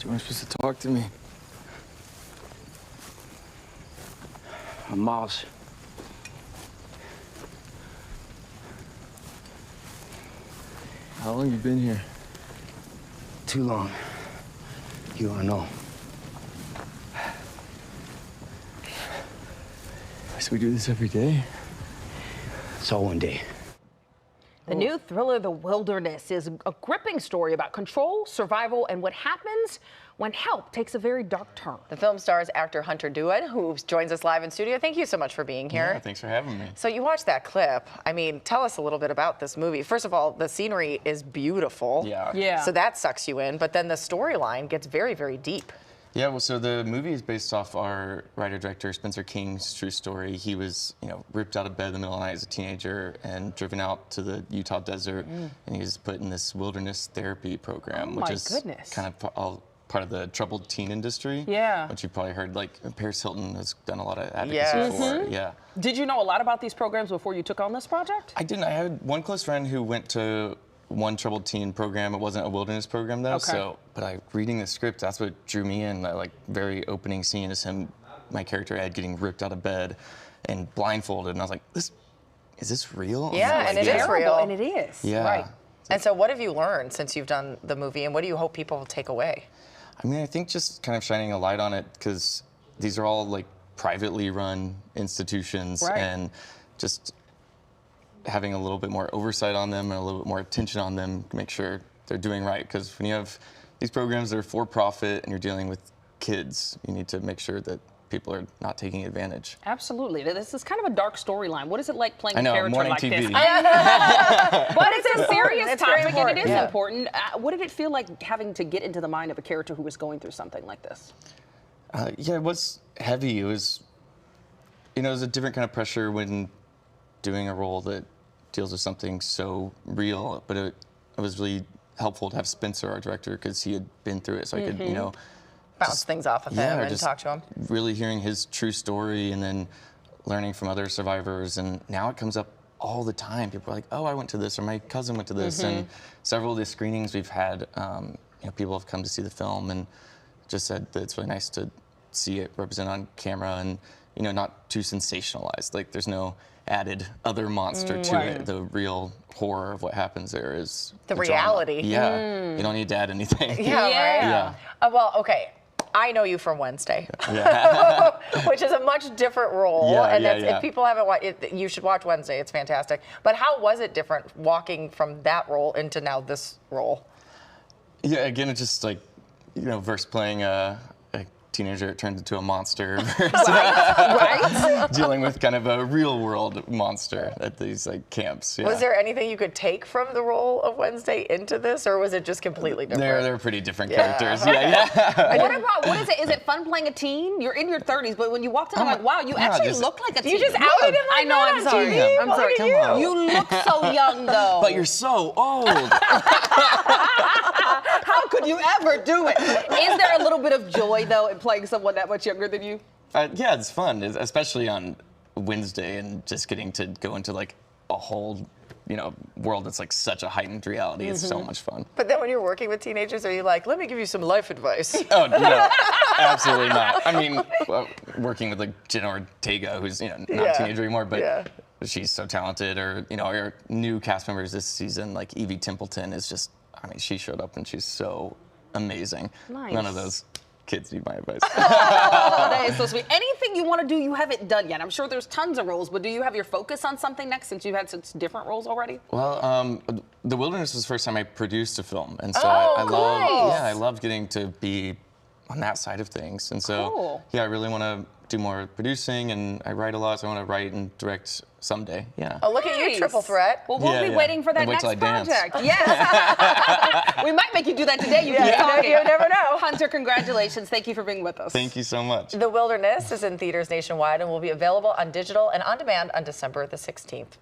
You weren't supposed to talk to me. I'm Miles. How long you been here? Too long. You wanna know? So we do this every day? It's all one day. The new thriller, The Wilderness, is a gripping story about control, survival, and what happens when help takes a very dark turn. The film stars actor Hunter Doohan, who joins us live in studio. Thank you so much for being here. Yeah, thanks for having me. So you watched that clip. I mean, tell us a little bit about this movie. First of all, the scenery is beautiful. Yeah. So that sucks you in, but then the storyline gets very, very deep. Yeah, well, so the movie is based off our writer-director Spencer King's true story. He was, ripped out of bed in the middle of the night as a teenager and driven out to the Utah desert, and he was put in this wilderness therapy program, which is kind of all part of the troubled teen industry. Yeah. Which you probably heard, like Paris Hilton has done a lot of advocacy for. Yeah. Did you know a lot about these programs before you took on this project? I didn't. I had one close friend who went to one troubled teen program. It wasn't a wilderness program though. Okay. So, but reading the script, that's what drew me in. That like very opening scene is him, my character Ed, getting ripped out of bed and blindfolded, and I was like, is this real? Yeah, and it is real. And it is. Yeah. Right. And so what have you learned since you've done the movie, and what do you hope people will take away? I mean, I think just kind of shining a light on it, because these are all like privately run institutions, and just having a little bit more oversight on them and a little bit more attention on them to make sure they're doing right. Because when you have these programs that are for profit and you're dealing with kids, you need to make sure that people are not taking advantage. Absolutely. This is kind of a dark storyline. What is it like playing I know, a character morning like TV. this? But it's a serious It's very topic, and it is important. important. What did it feel like having to get into the mind of a character who was going through something like this? Yeah, it was heavy. It was, it was a different kind of pressure when doing a role that deals with something so real, but it was really helpful to have Spencer, our director, because he had been through it, so I could, Bounce things off of him and talk to him. Really hearing his true story and then learning from other survivors, and now it comes up all the time. People are like, oh, I went to this, or my cousin went to this, and several of the screenings we've had, people have come to see the film and just said that it's really nice to see it represented on camera and, not too sensationalized. Like, there's no added other monster to it. The real horror of what happens there is the reality. Drama. Yeah, you don't need to add anything. Right? Yeah. Well, okay. I know you from Wednesday, Yeah. which is a much different role. Yeah, If people haven't watched it, you should watch Wednesday. It's fantastic. But how was it different walking from that role into now this role? Yeah, again, it's just like, versus playing a teenager, it turns into a monster. Right? Dealing with kind of a real world monster at these camps. Yeah. Was there anything you could take from the role of Wednesday into this, or was it just completely different? They're pretty different characters. Yeah. What is it? Is it fun playing a teen? You're in your 30s, but when you walked in, I'm like, wow, you actually look like a teen. You just outed him like I know, that I'm on sorry. TV. I'm sorry. Come on. You look so young, though. But you're so old. How could you ever do it? Is there a little bit of joy, though, in playing someone that much younger than you? Yeah, it's fun, especially on Wednesday, and just getting to go into a whole, world that's such a heightened reality. It's so much fun. But then when you're working with teenagers, are you like, let me give you some life advice? Oh, no, absolutely not. I mean, working with Jenna Ortega, who's, not a teenager anymore, but she's so talented. Or, our new cast members this season, like Evie Templeton, is just, she showed up and she's so amazing. Nice. None of those kids need my advice. Oh, that is so sweet. Anything you want to do, you haven't done yet. I'm sure there's tons of roles, but do you have your focus on something next, since you've had such different roles already? Well, The Wilderness was the first time I produced a film, and so I loved getting to be on that side of things. And so, I really want to do more producing, and I write a lot, so I want to write and direct someday. Yeah. Oh, look at you, triple threat. Well, we'll be waiting for that Wait next till I dance. project. Yes. We might make you do that today. You never know. Hunter, congratulations. Thank you for being with us. Thank you so much. The Wilderness is in theaters nationwide and will be available on digital and on demand on December the 16th.